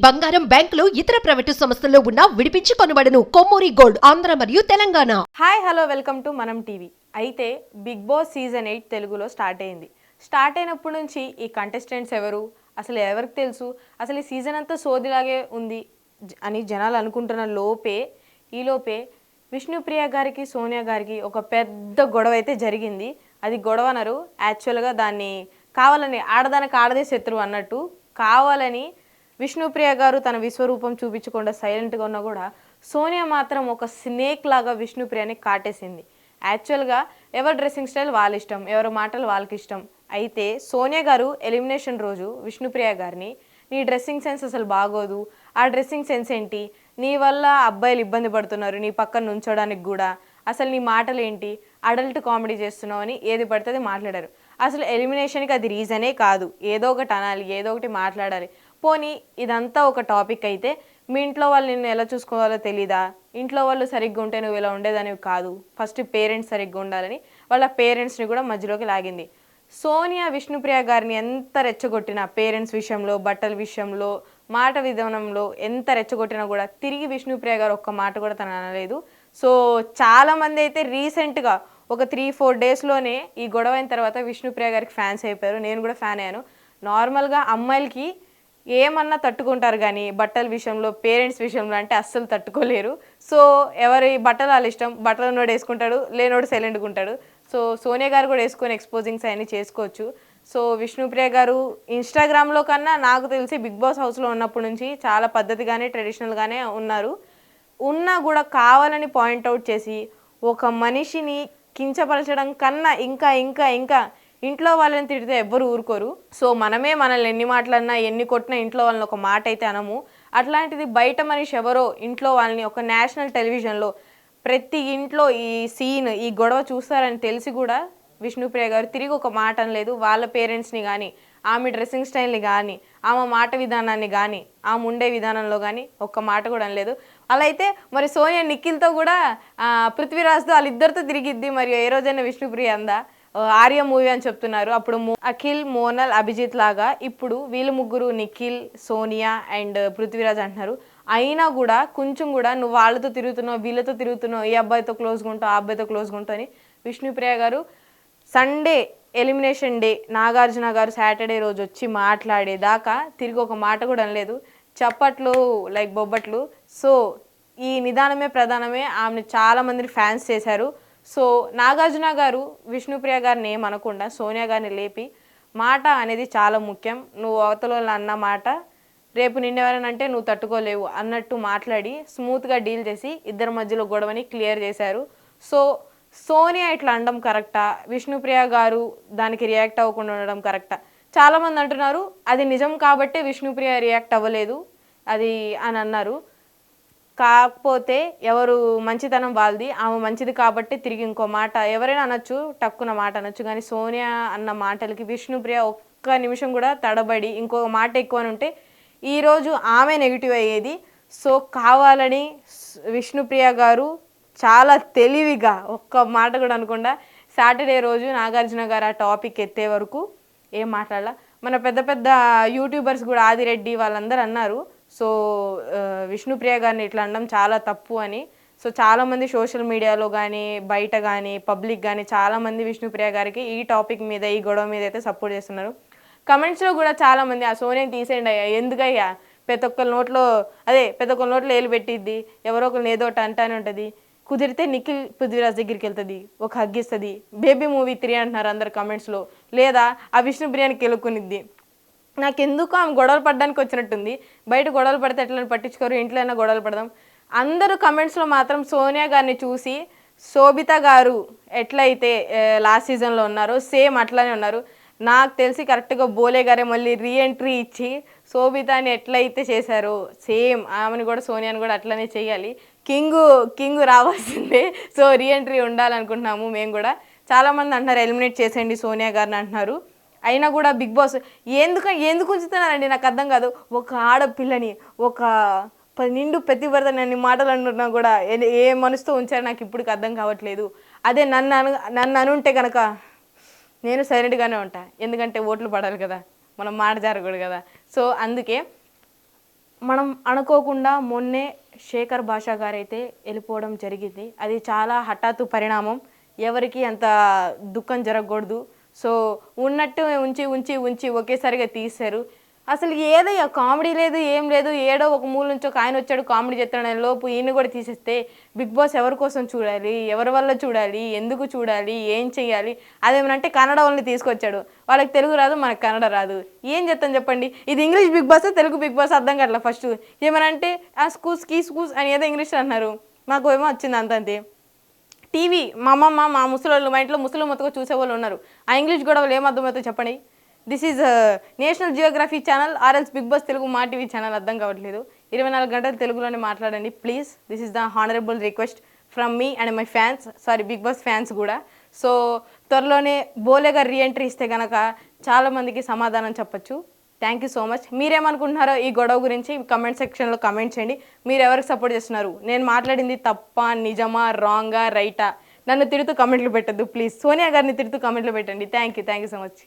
బంగారం, బ్యాంకులు, ఇతర ప్రైవేటు సంస్థల్లో ఉన్న విడిపించి కొనబడను. కొమ్మూరి గోల్డ్, ఆంధ్ర మరియు Telangana. Hi hello welcome to మనం టీవీ. అయితే బిగ్ బాస్ సీజన్ 8 తెలుగులో స్టార్ట్ అయింది. స్టార్ట్ అయినప్పటి నుంచి ఈ కంటెస్టెంట్స్ ఎవరు, అసలు ఎవరికి తెలుసు, అసలు ఈ సీజన్ అంతా సోదిలాగే ఉంది అని జనాలు అనుకుంటున్న లోపే విష్ణుప్రియ గారికి సోనియా గారికి ఒక పెద్ద గొడవ అయితే జరిగింది. అది గొడవ అనరు, యాక్చువల్గా దాన్ని కావాలని ఆడదానికి ఆడదే శత్రువు అన్నట్టు కావాలని విష్ణుప్రియ గారు తన విశ్వరూపం చూపించకుండా సైలెంట్గా ఉన్నా కూడా సోనియా మాత్రం ఒక స్నేక్ లాగా విష్ణుప్రియని కాటేసింది. యాక్చువల్గా ఎవరి డ్రెస్సింగ్ స్టైల్ వాళ్ళ ఇష్టం, ఎవరి మాటలు వాళ్ళకి ఇష్టం. అయితే సోనియా గారు ఎలిమినేషన్ రోజు విష్ణుప్రియ గారిని నీ డ్రెస్సింగ్ సెన్స్ అసలు బాగోదు, ఆ డ్రెస్సింగ్ సెన్స్ ఏంటి, నీ వల్ల అబ్బాయిలు ఇబ్బంది పడుతున్నారు నీ పక్కన నుంచోడానికి కూడా, అసలు నీ మాటలు ఏంటి, అడల్ట్ కామెడీ చేస్తున్నావు అని ఏది పడితే మాట్లాడారు. అసలు ఎలిమినేషన్కి అది రీజనే కాదు, ఏదో ఒకటి అనాలి, ఏదో ఒకటి మాట్లాడాలి. పోనీ ఇదంతా ఒక టాపిక్ అయితే మీ ఇంట్లో వాళ్ళు నిన్ను ఎలా చూసుకోవాలో తెలీదా, ఇంట్లో వాళ్ళు సరిగ్గా ఉంటే నువ్వు ఇలా ఉండేదానివి కాదు, ఫస్ట్ పేరెంట్స్ సరిగ్గా ఉండాలని వాళ్ళ పేరెంట్స్ని కూడా మధ్యలోకి లాగింది. సోనియా విష్ణుప్రియ గారిని ఎంత రెచ్చగొట్టినా పేరెంట్స్ విషయంలో, బట్టల విషయంలో, మాట విధానంలో ఎంత రెచ్చగొట్టినా కూడా తిరిగి విష్ణుప్రియ గారు ఒక్క మాట కూడా తను అనలేదు. సో చాలామంది అయితే రీసెంట్గా ఒక 3-4 డేస్లోనే ఈ గొడవ అయిన తర్వాత విష్ణుప్రియ గారికి ఫ్యాన్స్ అయిపోయారు. నేను కూడా ఫ్యాన్ అయ్యాను. నార్మల్గా అమ్మాయిలకి ఏమన్నా తట్టుకుంటారు కానీ బట్టల విషయంలో, పేరెంట్స్ విషయంలో అంటే అస్సలు తట్టుకోలేరు. సో ఎవరి బట్టలు వాళ్ళ ఇష్టం, బట్టలు ఉన్నోడు వేసుకుంటాడు, లేనోడు సైలెంట్గా ఉంటాడు. సో సోనియా గారు కూడా వేసుకొని ఎక్స్పోజింగ్స్ అవన్నీ చేసుకోవచ్చు. సో విష్ణుప్రియ గారు ఇన్స్టాగ్రామ్లో కన్నా నాకు తెలిసి బిగ్ బాస్ హౌస్లో ఉన్నప్పటి నుంచి చాలా పద్ధతిగానే ట్రెడిషనల్గానే ఉన్నారు. ఉన్నా కూడా కావాలని పాయింట్అవుట్ చేసి ఒక మనిషిని కించపరచడం కన్నా ఇంకా ఇంకా ఇంకా ఇంట్లో వాళ్ళని తిడితే ఎవ్వరు ఊరుకోరు. సో మనమే మనల్ని ఎన్ని మాటలన్నా ఎన్ని కొట్టినా ఇంట్లో వాళ్ళని ఒక మాట అయితే అనము. అట్లాంటిది బయట మనిషి ఎవరో ఇంట్లో వాళ్ళని ఒక నేషనల్ టెలివిజన్లో ప్రతి ఇంట్లో ఈ సీన్, ఈ గొడవ చూస్తారని తెలిసి కూడా విష్ణుప్రియ గారు తిరిగి ఒక మాట అనలేదు. వాళ్ళ పేరెంట్స్ని కానీ, ఆమె డ్రెస్సింగ్ స్టైల్ని కానీ, ఆమె మాట విధానాన్ని కానీ, ఆమె ఉండే విధానంలో కానీ ఒక్క మాట కూడా అనలేదు. అలా అయితే మరి సోనియా నిఖిల్తో కూడా పృథ్వీరాజ్తో వాళ్ళిద్దరితో తిరిగిద్ది, మరి ఏ రోజైనా విష్ణుప్రియ అందా? ఆర్య మూవీ అని చెప్తున్నారు. అప్పుడు అఖిల్, మోనల్, అభిజిత్ లాగా ఇప్పుడు వీళ్ళు ముగ్గురు నిఖిల్, సోనియా అండ్ పృథ్వీరాజ్ అంటున్నారు. అయినా కూడా కొంచెం కూడా నువ్వు వాళ్ళతో తిరుగుతున్నావు, వీళ్ళతో తిరుగుతున్నావు, ఈ అబ్బాయితో క్లోజ్గా ఉంటావు, ఆ అబ్బాయితో క్లోజ్గా ఉంటావు అని విష్ణుప్రియ గారు సండే ఎలిమినేషన్ డే నాగార్జున గారు సాటర్డే రోజు వచ్చి మాట్లాడేదాకా తిరిగి ఒక మాట కూడా అనలేదు. చప్పట్లు లైక్ బొబ్బట్లు. సో ఈ నిదానమే ప్రధానమే ఆమెను చాలామంది ఫ్యాన్స్ చేశారు. సో నాగార్జున గారు విష్ణుప్రియ గారిని ఏమనకుండా సోనియా గారిని లేపి మాట అనేది చాలా ముఖ్యం, నువ్వు అవతల అన్న మాట రేపు నిన్నెవరనంటే నువ్వు తట్టుకోలేవు అన్నట్టు మాట్లాడి స్మూత్గా డీల్ చేసి ఇద్దరి మధ్యలో గొడవని క్లియర్ చేశారు. సో సోనియా ఇట్లా అనడం కరెక్టా, విష్ణుప్రియ గారు దానికి రియాక్ట్ అవ్వకుండా ఉండడం కరెక్టా? చాలామంది అంటున్నారు అది నిజం కాబట్టే విష్ణుప్రియ రియాక్ట్ అవ్వలేదు అది అని అన్నారు. కాకపోతే ఎవరు మంచితనం వాళ్ళది, ఆమె మంచిది కాబట్టి తిరిగి ఇంకో మాట ఎవరైనా అనొచ్చు, టక్కున మాట అనొచ్చు. కానీ సోనియా అన్న మాటలకి విష్ణుప్రియ ఒక్క నిమిషం కూడా తడబడి ఇంకొక మాట ఎక్కువ అని ఉంటే ఈరోజు ఆమె నెగిటివ్ అయ్యేది. సో కావాలని విష్ణుప్రియ గారు చాలా తెలివిగా ఒక్క మాట కూడా అనకుండా సాటర్డే రోజు నాగార్జున గారు ఆ టాపిక్ ఎత్తే వరకు ఏం మాట్లాడాల. మన పెద్ద పెద్ద యూట్యూబర్స్ కూడా ఆదిరెడ్డి వాళ్ళందరూ అన్నారు సో విష్ణుప్రియ గారిని ఇట్లా అనడం చాలా తప్పు అని. సో చాలామంది సోషల్ మీడియాలో కానీ బయట కానీ పబ్లిక్ కానీ చాలామంది విష్ణుప్రియ గారికి ఈ టాపిక్ మీద, ఈ గొడవ మీద అయితే సపోర్ట్ చేస్తున్నారు. కమెంట్స్లో కూడా చాలామంది ఆ సోనియాని తీసేయండి అయ్యా, ఎందుకయ్యా ప్రతి ఒక్కరి నోట్లో ఏలు పెట్టిద్ది, ఎవరో ఒకరిని ఏదో ఒకటి అంటానే ఉంటుంది, కుదిరితే నిఖిల్ పృథ్వీరాజ్ దగ్గరికి వెళ్తుంది, ఒక హగ్ ఇస్తుంది, బేబీ మూవీ 3 అంటున్నారు అందరు కమెంట్స్లో, లేదా ఆ విష్ణుప్రియని కెలుక్కునిద్ది. నాకెందుకు ఆమె గొడవలు పడడానికి వచ్చినట్టుంది, బయట గొడవలు పడితే ఎట్లా పట్టించుకోరు, ఇంట్లో అయినా గొడవలు పడదాం. అందరూ కమెంట్స్లో మాత్రం సోనియా గారిని చూసి శోభిత గారు ఎట్లయితే లాస్ట్ సీజన్లో ఉన్నారో సేమ్ అట్లానే ఉన్నారు. నాకు తెలిసి కరెక్ట్గా బోలే గారే మళ్ళీ రీఎంట్రీ ఇచ్చి శోభితాని ఎట్లయితే చేశారో సేమ్ ఆమెను కూడా సోనియాని కూడా అట్లనే చేయాలి. కింగు రావాల్సిందే. సో రీఎంట్రీ ఉండాలనుకుంటున్నాము మేము కూడా. చాలామంది అంటున్నారు ఎలిమినేట్ చేసేయండి సోనియా గారిని అంటున్నారు. అయినా కూడా బిగ్ బాస్ ఎందుకు ఉంచుతున్నారండి నాకు అర్థం కాదు. ఒక ఆడపిల్లని, ఒక నిండు ప్రతిభర్తని అన్ని మాటలు అంటున్నా కూడా ఏ మనసుతో ఉంచారో నాకు ఇప్పటికి అర్థం కావట్లేదు. అదే నన్ను అనుంటే కనుక నేను సైలెంట్గానే ఉంటా, ఎందుకంటే ఓట్లు పడాలి కదా, మనం మాట జరగకూడదు కదా. సో అందుకే మనం అనుకోకుండా మొన్నే శేఖర్ భాషా గారు అయితే వెళ్ళిపోవడం జరిగింది. అది చాలా హఠాత్తు పరిణామం. ఎవరికి అంత దుఃఖం జరగకూడదు. సో ఉన్నట్టు ఉంచి ఉంచి ఉంచి ఒకేసారిగా తీశారు. అసలు ఏదయ్యా కామెడీ లేదు, ఏం లేదు. ఏడో ఒక మూల నుంచి ఒక ఆయన వచ్చాడు కామెడీ చేస్తాడు లోపు ఈయన కూడా తీసేస్తే బిగ్ బాస్ ఎవరి కోసం చూడాలి, ఎవరి వల్ల చూడాలి, ఎందుకు చూడాలి, ఏం చెయ్యాలి? అదేమనంటే కన్నడ వాళ్ళని తీసుకొచ్చాడు. వాళ్ళకి తెలుగు రాదు, మనకు కన్నడ రాదు. ఏం చేస్తాం చెప్పండి? ఇది English Bigg Boss, Telugu Bigg Boss అర్థం కావట్లేదు. ఫస్ట్ ఏమనంటే ఆ స్కూస్ కీ స్కూస్ అని ఏదో ఇంగ్లీష్ అన్నారు. మాకు ఏమో వచ్చింది అంతంతే. టీవీ మా అమ్మమ్మ మా ముసలోళ్ళు మా ఇంట్లో ముసలి మొత్తగా చూసేవాళ్ళు ఉన్నారు. ఆ ఇంగ్లీష్ గొడవలు ఏం అర్థమవుతాయి చెప్పండి? This is National Geographic channel ఆర్ఎల్స్ Big Boss Telugu Maa TV channel. అర్థం కావట్లేదు. 24 గంటలు తెలుగులోనే మాట్లాడండి please. This is the honourable request from me and my fans, sorry Big Boss fans కూడా. సో త్వరలోనే బోలేగా రీఎంట్రీ ఇస్తే కనుక చాలామందికి సమాధానం చెప్పచ్చు. Thank you so much. మీరేమనుకుంటున్నారో ఈ గొడవ గురించి కమెంట్ సెక్షన్లో కమెంట్ చేయండి. మీరు ఎవరికి సపోర్ట్ చేస్తున్నారు? నేను మాట్లాడింది తప్ప, నిజమా, రాంగా, రైటా? నన్ను తిడుతూ కమెంట్లు పెట్టద్దు ప్లీజ్. సోనియా గారిని తిడుతూ కమెంట్లు పెట్టండి. Thank you so much.